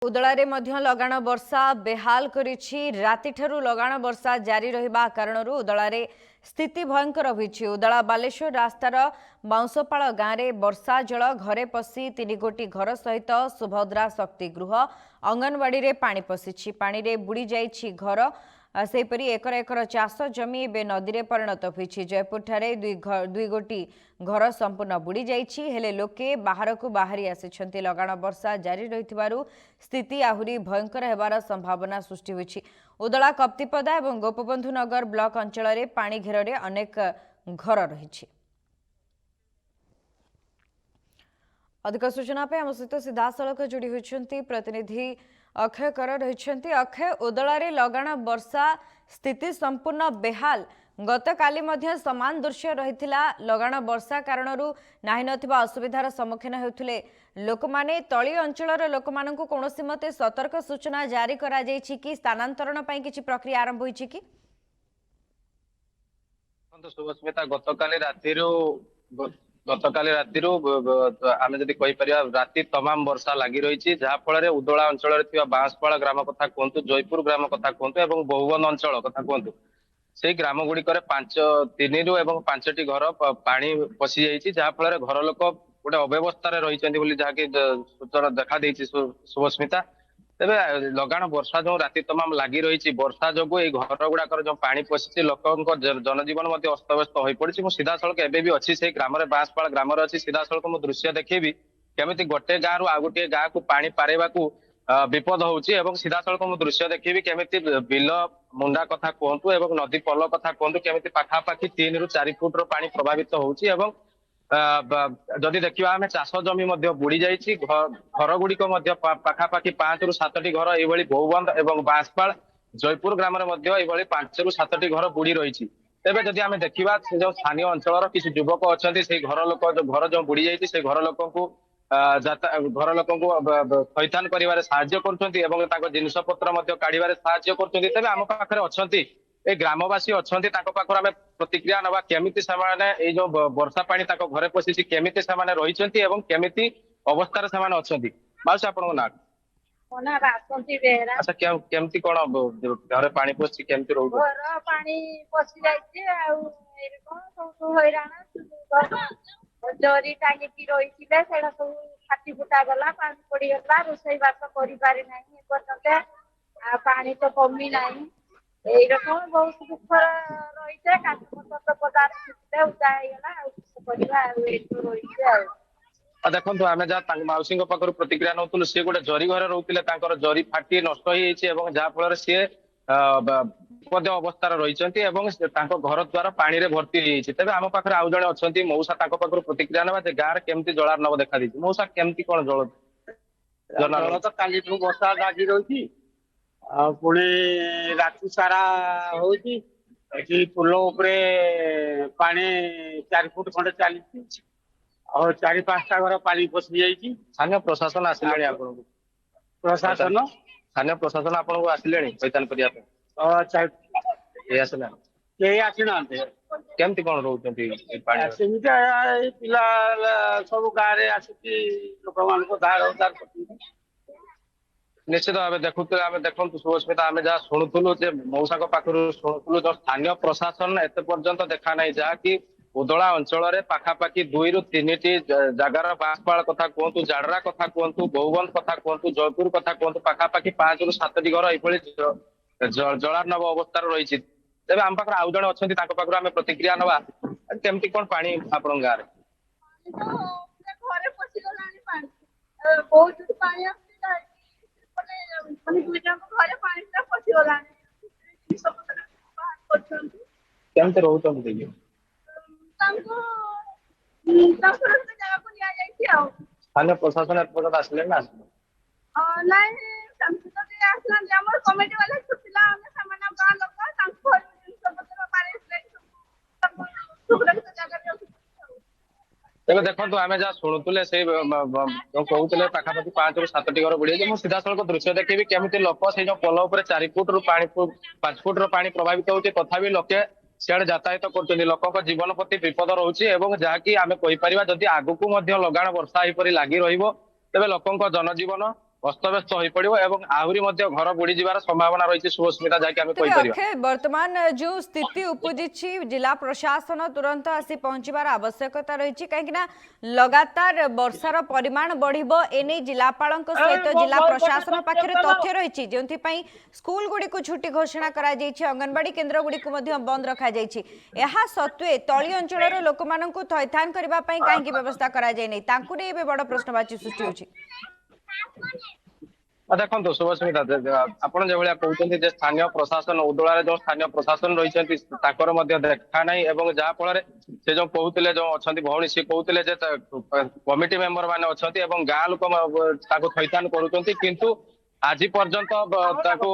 उदलारे मध्य लगाण वर्षा बेहाल करिछि। राति ठारू लगाण वर्षा जारी रहिबा कारणरू उदलारे स्थिति भयंकर होइछि। उदला बालेश्वर रास्तार बाउंसपाळ गाँव वर्षा जल घरे पशि 3 गोटी घर सहित सुभद्रा शक्ति गृह अंगनवाड़ी रे पानी पशिछि। पानी रे बुड़ी जाइछि घर। सेपरी एकर एकर चाष जमी एवं नदी में परिणत होइछि। जयपुर ठारे दुई गोटी घर संपूर्ण बुड़ी जाइछि। हेले लोके बाहर को बाहरी आसिछन्ति। लगाण वर्षा जारी रहिथिबारु स्थिति आहुरी भयंकर हेबार संभावना सृष्टि होइछि। उदला कप्तिपदा एवं गोपबंधु नगर ब्लॉक अंचल में पानी घेर में अनेक घर रहिछि। अधिक सूचना पे आम सहित सीधा सड़क जोड़ी होइछन्ति प्रतिनिधि अक्षय कर रही। अक्षय, उदलारे लगाण वर्षा स्थिति संपूर्ण बेहाल। गतकाली मध्य समान दृश्य रहिथिला। लगाण वर्षा कारणरू नाही नथिबा असुविधार सम्मुखीन हेउथिले लोक माने। तळी अंचलर लोक माननकु कोनोसी मते सतर्क सूचना जारी करा जायछि कि स्थानांतरण पई किछि प्रक्रिया आरंभ होइछि कि? शुभस्मिता, गतकाली रातिरू आमे जदि कहि परिया राति तमाम वर्षा लागि रहिछि, जहा फଳରେ उदला अंचल रे थिबा बांसपाळ ग्राम कथा कोंतु, जयपुर ग्राम कथा कोंतु एवं बहुवन अंचल कथा कोंतु, सेई ग्राम गुडी करे 3 रु एवं 5टी घर पानी पसि जाइछि, जहा फଳରେ घर लोक गोटे अव्यवस्था रे रहिछन्ति बोली जहा कि सूचना देखा देइछि। शुभस्मिता, तेबे लगाण वर्षा जो राति तमाम लागि रही वर्षा जो घर गुड़ाकर जो पानी पशिଛି लोक जनजीवन अस्तव्यस्त हो पड़ी। सीधा सड़क एवं भी अच्छी से ग्राम बांसपाळ ग्राम अच्छी सीधा सड़क मु दृश्य देखी केमी गोटे गाँव आ गोटे गाँ को पानी पारेबा विपद होउछि एवं सीधा सड़क मु दृश्य देखी केमी बिल मुंडा कथा कहतु एवं नदी पल कथा कहतु केमी पाखापाखि 3 रु 4 फुट पानी प्रभावित होउछि एवं जदि देखिबा आमे चाष जमी बुड़ी जाइछि। घर गुड़िक पाखापाखि 5 रु 7टी घर ये बहुबंध एवं बांसपाळ जयपुर ग्राम 5 रु 7टी घर बुड़ी रही। तेबे जदि आमे देखिबा जो स्थानीय अंचल किसी युवक अच्छा से घर लोक घर जो बुड़ी जाइछि से घर लोक थैथान करिवारे साहाय्य करछन्ति एवं ताको जिनिस पत्र काढिबारे साहाय्य करछन्ति। तेबे आम पाखरे अछन्ति ए ग्रामवासी अछन्ति, ताको पाखर आमे प्रतिक्रिया नबा केमिति समाने ए जो वर्षा पानी ताको घरे पसिछि केमिति समाने रहिछन्ति एवं केमिति अवस्था रे समाने अछन्ति। माउस आपनको ना कोना रासंती बेहरा। अच्छा, केमिति कोन घरे पानी पसिछि केमिति रहउ? घर पानी पसि जाइछे आ एरे कोन सब हैरान जरी टांगी की रहिथिले सेडा सब फाटी फुटा गला, पानी पड़ी गला, रोसई बात करि पारि नाही एपर्यंत आ पानी तो कमी नाही। एई रकम बहुत दुख रहिते काठ पदार्थ छिटे उताई गला आ परिवा एतो रहिते आ देखो आम जहाँ मौसी पाखर प्रतिक्रिया नौलु सी गोटे जरी घरे रोते जरी फाटी नष्ट हो जहाँफल सी विपद अवस्था रही घर द्वार पानी रे भर्ती होती। तेज आम पाखे आउ जड़े अच्छा मौसा पाखर प्रतिक्रिया ना गाँव में केमती जलार नव देखा दी मौसा केमती कौन जल जल तो काली वर्षा लगी रही पुणी राति सारा होती पुल उपरे पानी 4 फुट खंडे चली और 4-5टा घर पानी पशि जाइए। स्थानीय प्रशासन आसिले प्रशासन स्थानीय प्रशासन आपको आसिले पैतान करने आसीना केमती कौन रोचे पिला सब गाँव में आसिकी लोक मान धार उधार कर निश्चित भाव देखु सुस्मिता आम जहाँ शुणुलु मौसा पाखर शुणुलु जो स्थानीय प्रशासन एत पर्यंत देखा ना जहाँकि उदला अंचल में पाखापाखि 2 रु 3टी जगार बांसपाळ कथा कहतु, जाडरा कथा कहतु, बहुबंध कथा कहतु, जयपुर कथा कहतु पाखापाखि 5 रु 7टी घर ये जलार्णव अवस्था रही। तेज आम पाखे आउ जड़े अच्छा पाखर आम प्रतिक्रिया नवा केमती कौन पानी आप गाँव केमती रोचे स्थानीय प्रशासन एपर्यंत आसिले ना कमिटी वाले छुटिला हम सामान गाँव लोक तेज देखो आम जहाँ शुणुले से कहते पाखापाखि 5 रु 7टी घर बुड़ी जाए। सीधा सड़क दृश्य देखी केमी लोक से पोल 4 फुट रु 5 फुट पानी प्रभावित होती तथापि लोके सियाड़े यातायात कर लोक जीवन प्रति विपद रोचे जहाँकि आम कहीपर जदि आगक लगाण वर्षा यहपरी लगी रही तेज लोक जनजीवन ଅସ୍ତବ୍ୟସ୍ତ ହୋଇପଡିବ ଏବଂ ଆହୁରି ମଧ୍ୟ ଘର ବୁଡି ଯିବାର ସମ୍ଭାବନା ରହିଛି ସୁସ୍ମିତା, ଯାହାକି ଆମେ ତେବେ କହିପାରିବା। ଅକ୍ଷୟ, ବର୍ତ୍ତମାନ ଯେଉଁ ସ୍ଥିତି ଉପୁଜିଛି ଜିଲ୍ଲା ପ୍ରଶାସନ ତୁରନ୍ତ ଆସି ପହଞ୍ଚିବାର ଆବଶ୍ୟକତା ରହିଛି, କାହିଁକି ନା ଲଗାତାର ବର୍ଷାର ପରିମାଣ ବଢିବ ଏନେ ଜିଲ୍ଲାପାଳଙ୍କ ସହିତ ଜିଲ୍ଲା ପ୍ରଶାସନ ପାଖରେ ତଥ୍ୟ ରହିଛି, ଯେଉଁଥିପାଇଁ ସ୍କୁଲ ଗୁଡିକୁ ଛୁଟି ଘୋଷଣା କରାଯାଇଛି, ଅଙ୍ଗନବାଡି କେନ୍ଦ୍ର ଗୁଡିକୁ ମଧ୍ୟ ବନ୍ଦ ରଖାଯାଇଛି। ଏହା ସତ୍ତ୍ୱେ ତଳି ଅଞ୍ଚଳର ଲୋକମାନଙ୍କୁ ଥଇଥାନ କରିବା ପାଇଁ କାହିଁକି ବ୍ୟବସ୍ଥା କରାଯାଇନାହିଁ, ତାଙ୍କୁ ନେଇ ଏବେ ବଡ ପ୍ରଶ୍ନବାଚୀ ସୃଷ୍ଟି ହେଉଛି। ଦେଖନ୍ତୁ ଶୁଭସ୍ମିତା, ଆପଣ ଯେଭଳିଆ କହୁଛନ୍ତି ଯେ ସ୍ଥାନୀୟ ପ୍ରଶାସନ ଉଦଳାରେ ଯୋଉ ସ୍ଥାନୀୟ ପ୍ରଶାସନ ରହିଛନ୍ତି ତାଙ୍କର ମଧ୍ୟ ଦେଖା ନାହିଁ ଏବଂ ଯାହା ଫଳରେ ସେ ଯୋଉ କହୁଥିଲେ ଯୋଉ ଅଛନ୍ତି ଭଉଣୀ, ସେ କହୁଥିଲେ ଯେ କମିଟି ମେମ୍ବର ମାନେ ଅଛନ୍ତି ଏବଂ ଗାଁ ଲୋକ ତାକୁ ଥଇଥାନ କରୁଛନ୍ତି, କିନ୍ତୁ ଆଜି ପର୍ଯ୍ୟନ୍ତ ତାକୁ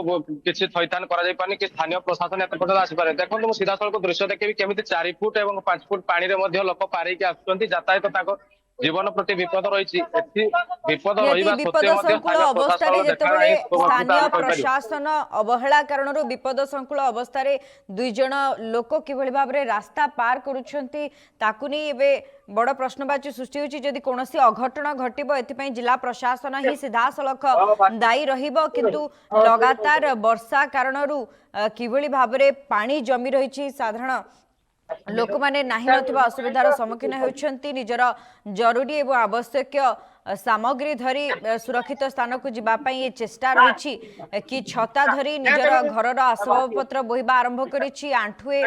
କିଛି ଥଇଥାନ କରାଯାଇ ପାରୁନି କି ସ୍ଥାନୀୟ ପ୍ରଶାସନ ଏତେ ପର୍ଯ୍ୟନ୍ତ ଆସିପାରେ। ଦେଖନ୍ତୁ ମୁଁ ସିଧାସଳଖ ଦୃଶ୍ୟ ଦେଖିବି କେମିତି 4 ଫୁଟ ଏବଂ 5 ଫୁଟ ପାଣିରେ ମଧ୍ୟ ଲୋକ ପାରେଇକି ଆସୁଛନ୍ତି, ଯାତାୟାତ ତାଙ୍କ ଜୀବନ ପ୍ରତି ବିପଦ ରହିଛି। ଏଠି ବିପଦ ରହିବା ସତ୍ତ୍ୱେ ମଧ୍ୟ ବିପଦସଂକୁଳ ସ୍ଥାନୀୟ ଅବସ୍ଥାରେ ପ୍ରଶାସନ ଦେଖା ଯେତେବେଳେ ନାହିଁ, ସ୍ଥାନୀୟ ଆମେ କହିପାରିବା। ପ୍ରଶାସନ ଅବହେଳା କାରଣରୁ ବିପଦସଂକୁଳ ଅବସ୍ଥାରେ 2 ଜଣ ଲୋକ କିଭଳି ଭାବରେ ରାସ୍ତା ପାର କରୁଛନ୍ତି ତାକୁ ନେଇ ଏବେ ବଡ଼ ପ୍ରଶ୍ନବାଚୀ ସୃଷ୍ଟି ହେଉଛି। ଯଦି କୌଣସି ଅଘଟଣ ଘଟିବ ଏଥିପାଇଁ ଜିଲ୍ଲା ପ୍ରଶାସନ ହିଁ ସିଧାସଳଖ ଦାୟୀ ରହିବ, କିନ୍ତୁ ଲଗାତାର ବର୍ଷା କାରଣରୁ କିଭଳି ଭାବରେ ପାଣି ଜମି ରହିଛି, ସାଧାରଣ ଲୋକମାନେ ନାହିଁ ନଥିବା ଅସୁବିଧାର ସମ୍ମୁଖୀନ ହେଉଛନ୍ତି, ନିଜର ଜରୁରୀ ଏବଂ ଆବଶ୍ୟକୀୟ ସାମଗ୍ରୀ ଧରି ସୁରକ୍ଷିତ ସ୍ଥାନକୁ ଯିବା ପାଇଁ ଏ ଚେଷ୍ଟା ରହିଛି। କି ଛତା ଧରି ନିଜର ଘରର ଆସବାବପତ୍ର ବୋହିବା ଆରମ୍ଭ କରିଛି। ଆଣ୍ଠୁଏ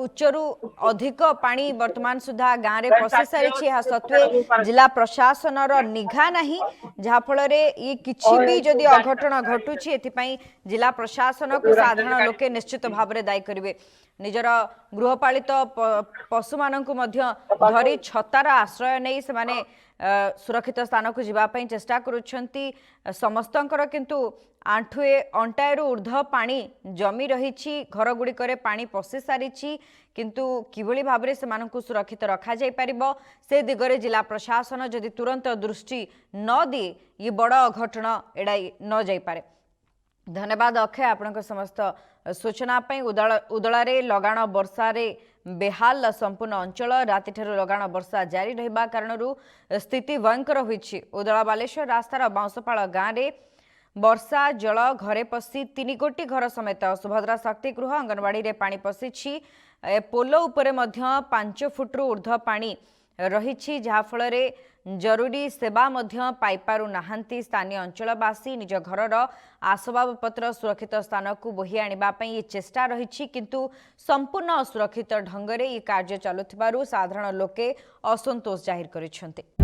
ଉଚ୍ଚରୁ ଅଧିକ ପାଣି ବର୍ତ୍ତମାନ ସୁଦ୍ଧା ଗାଁରେ ପଶି ସାରିଛି। ଏହା ସତ୍ତ୍ୱେ ଜିଲ୍ଲା ପ୍ରଶାସନର ନିଘା ନାହିଁ, ଯାହାଫଳରେ ଇଏ କିଛି ବି ଯଦି ଅଘଟଣ ଘଟୁଛି ଏଥିପାଇଁ ଜିଲ୍ଲା ପ୍ରଶାସନକୁ ସାଧାରଣ ଲୋକେ ନିଶ୍ଚିତ ଭାବରେ ଦାୟୀ କରିବେ। ନିଜର ଗୃହପାଳିତ ପଶୁମାନଙ୍କୁ ମଧ୍ୟ ଧରି ଛତାର ଆଶ୍ରୟ ନେଇ ସେମାନେ ସୁରକ୍ଷିତ ସ୍ଥାନକୁ ଯିବା ପାଇଁ ଚେଷ୍ଟା କରୁଛନ୍ତି। ସମସ୍ତଙ୍କର କିନ୍ତୁ ଆଣ୍ଠୁଏ ଅଣ୍ଟାଏରୁ ଉର୍ଦ୍ଧ୍ୱ ପାଣି ଜମି ରହିଛି, ଘରଗୁଡ଼ିକରେ ପାଣି ପଶି ସାରିଛି, କିନ୍ତୁ କିଭଳି ଭାବରେ ସେମାନଙ୍କୁ ସୁରକ୍ଷିତ ରଖାଯାଇପାରିବ ସେ ଦିଗରେ ଜିଲ୍ଲା ପ୍ରଶାସନ ଯଦି ତୁରନ୍ତ ଦୃଷ୍ଟି ନ ଦିଏ ଇଏ ବଡ଼ ଅଘଟଣ ଏଡ଼ାଇ ନ ଯାଇପାରେ। धन्यवाद अक्षय, आपणक समस्त सूचना उदलारे लगाण वर्षारे बेहाल संपूर्ण अंचल राति ठारू लगाण वर्षा जारी रहिबा कारणरू स्थिति भयंकर होईछि। उदला बालेश्वर रास्तार बाउंसपाळ गाँव में वर्षा जल घरे पशि 3 गोटी घर समेत सुभद्रा शक्ति गृह अंगनवाड़ी रे पानी पशिछि। पोलो उपरे मध्य 5 फुट्रु ऊर्ध्व पानी रही, जहाँफल जरूरी सेवा पाई पारु नाहांती। स्थानीय अंचलवासी निज घरर आसबाबपत्र सुरक्षित स्थान को बोही आने चेष्टा रही, किंतु संपूर्ण असुरक्षित ढंग से ये कार्य चलुथिबारु साधारण लोके असंतोष जाहिर करिसेंति।